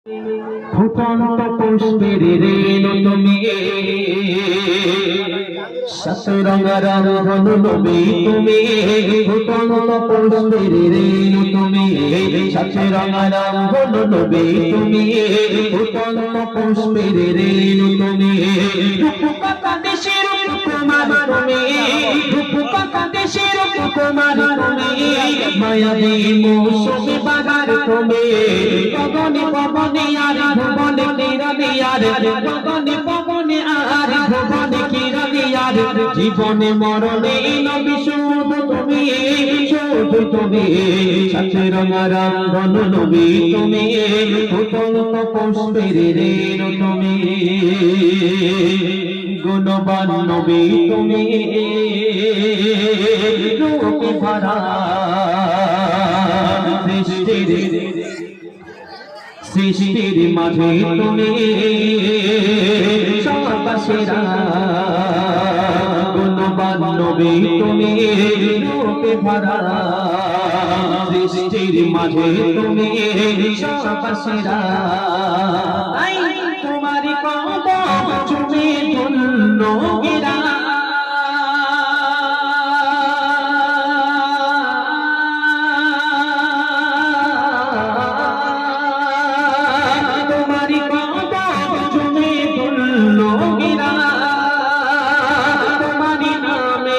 ফুটন্ত পুষ্পের রেণু তুমি, সতরঙ্গের রঙ নবী তুমি। ফুটন্ত পুষ্পের রেণু তুমি, সতরঙ্গের রঙ নবী তুমি। ফুটন্ত পুষ্পের রেণু তুমি, রূপকথা দেশের কুমার তুমি। রূপকথা দেশের কুমার তুমি, মায়াবী মৌসুমী বাগান তুমি। পবনে পবনে আর ভুবনে কিরণে আর, পবনে পবনে আর ভুবনে কিরণে আর, জীবনে মরণে নবী শুধু তুমি, শুধু তুমি। সতরঙ্গের রঙ নবী তুমি, ফুটন্ত পুষ্পের রেণু তুমি। গুণবান নবী তুমি, রূপে ভরা সৃষ্টির মাঝে তুমি সর্বসেরা। গুণবান নবী তুমি, রূপে ভরা সৃষ্টির মাঝে তুমি সর্বসেরা। তোমারি কদম চুমে ধন্য গেরা, তোমারি কদম চুমে ধন্য গেরা। তোমারি নামে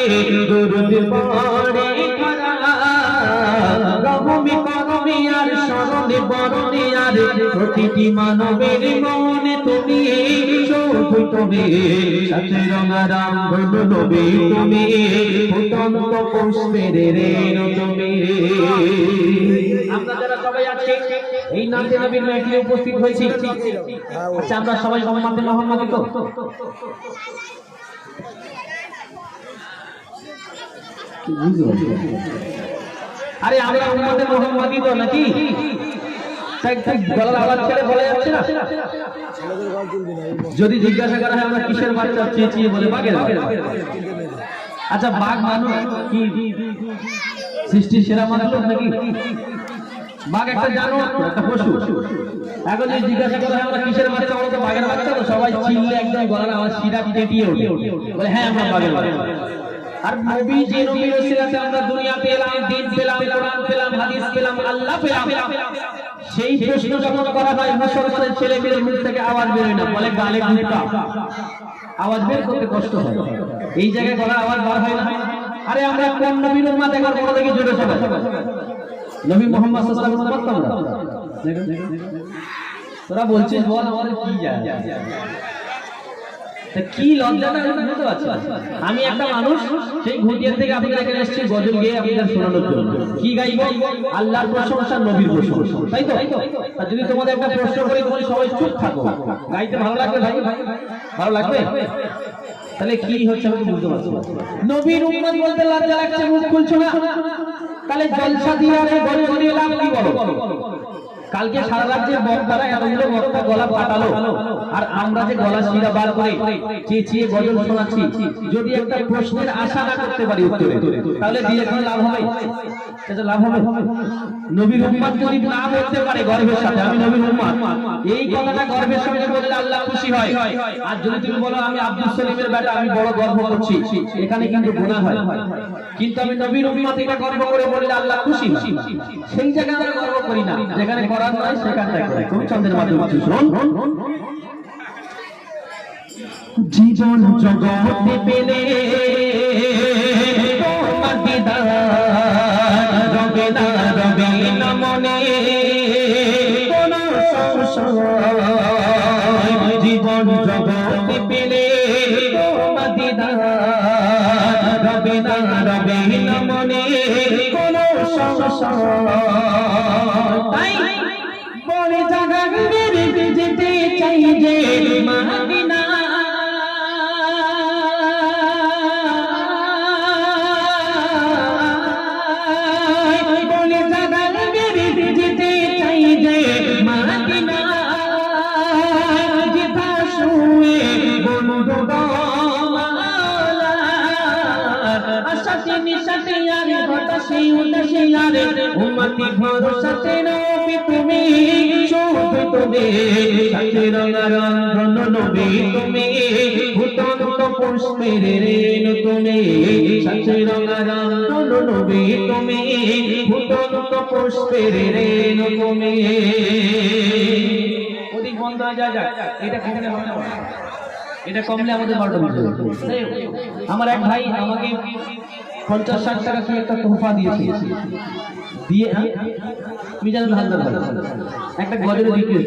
দরুদ পড়ে করা, রহমে করমে আর স্মরণে বরণে আর, প্রতিটি মানবের মনে তুমি, শুধু তুমি। সতরঙ্গের রঙ নবী তুমি, ফুটন্ত পুষ্পের রেণু তুমি। আমরা যারা সবাই আছি এই নাতে নবীর মেহফিলে উপস্থিত হয়েছি, আচ্ছা আমরা সবাই উম্মতে মুহাম্মাদি তো? আরে আমরা উম্মতে মুহাম্মাদি তো নাকি? গলার আওয়াজ ছেড়ে বলা যাচ্ছে না। যদি জিজ্ঞাসা করা হয় আমরা কিসের বাচ্চা, চেঁচিয়ে বলে বাঘের। আচ্ছা বাঘ মানুষ কি সৃষ্টির সেরা মানুষ নাকি? বাঘ একটা জানোয়ার, একটা পশু। এখন যদি জিজ্ঞাসা করা হয় আমরা কিসের বাচ্চা, আমরা তো বাঘের বাচ্চা। তো সবাই চিল্লে একদম গলার আওয়াজ শিরা কেটিয়ে ওঠে, বলে হ্যাঁ আমরা বাঘের বাচ্চা। আর নবী যে নবীর ওসিলাতে আমরা দুনিয়া পেলাম, দিন পেলাম, কোরআন পেলাম, হাদিস পেলাম, আল্লাহ পেলাম, সেই প্রশ্ন যখন করা হয় মুসলমানের ছেলে মেয়ের মুখ থেকে আওয়াজ বেরোয় না, বলে গালে গুপ্তা, আওয়াজ বের করতে কষ্ট হয়। এই জায়গায় গলার আওয়াজ বার হয় না। আরে আমরা কোন নবীর উম্মত একবার বড় দেখি জোরে সবাই। নবী মুহাম্মদ সাল্লাল্লাহু আলাইহি ওয়াসাল্লাম। তোরা বলছিস বল আমাদের কি যায়, কি লজ্জাটা বুঝতে পারছি। আমি একটা মানুষ সেই ঘুটিয়া থেকে আপনাদের এখানে এসেছি গজল গেয়ে আপনাদের শোনানোর জন্য। কি গাইব? আল্লাহর প্রশংসা, নবীর প্রশংসা, তাই তো? আর যদি তোমাদের একটা প্রশ্ন করি তোমরা সবাই চুপ থাকো, গাইতে ভালো লাগবে ভাই? ভালো লাগবে? তাহলে কি হচ্ছে আমি বুঝতে পারছি। নবীর উম্মত বলতে লজ্জা লাগছে, মুখ খুলছো না, তাহলে জলসা দিয়ে আর গজল দিয়ে লাভ কি বলো? কালকে সারা রাজ্যের বক্তারা এতগুলো বক্তা গলা ফাটালো, আর আমরা যে গলা শিরা বার করে চেঁচিয়ে গজল শোনাচ্ছি, যদি একটা প্রশ্নের আশা না করতে পারি উত্তরে, তাহলে দিয়ে কি লাভ হবে? সেটা লাভ হবে? নবীর উম্মত যদি না বলতে পারে গর্বের সাথে আমি নবীর উম্মত, এই কথাটা গর্বের সাথে বললে আল্লাহ খুশি হয়। আর যদি তুমি বলো আমি আব্দুল সলিমের বেটা, আমি বড় গর্ব করছি, এখানে কিন্তু গুনাহ হয়। কিন্তু আমি নবীর উম্মত এটা গর্ব করে বললে আল্লাহ খুশি হয়। সেই জায়গায় আমরা গর্ব করি না, যেখানে করার নয় সেখানটাই করি। তুমি চন্দ্রের মাধ্যমে শুনুন। জীবন জগতে পেলে তোমার দিদার রবে না, রবে না মনে কোনো সংশয়। জীবন জগতে পেলে তোমার দিদার রবে না, রবে না মনে কোনো সংশয়। তাই বলে জায়গা যেতে চাই যে মদিনা, বলে জায়গা যেতে চাই যে মদিনা, যেথা শুয়ে বন্ধু গমালা, আশাতে নিশাতে আর হতাশে উদাসে আর জানে উম্মতি ভরসাতে নবী তুমি শোভিত দে সাথে রঙারঞ্জন নবী তুমি ফুটন্ত পুষ্পের রেণু তুমি সাথে রঙারঞ্জন নবী তুমি ফুটন্ত পুষ্পের রেণু তুমি ওদিক বন্ধ হয়ে যায় এটা কমলে হবে না এটা কমলে আমাদের 12টা বাজে আমার এক ভাই আমাকে 50-60 টাকা কি একটা তোহফা দিয়েছে দিয়ে মিজানুল হালদার একটা গজল বিক্রি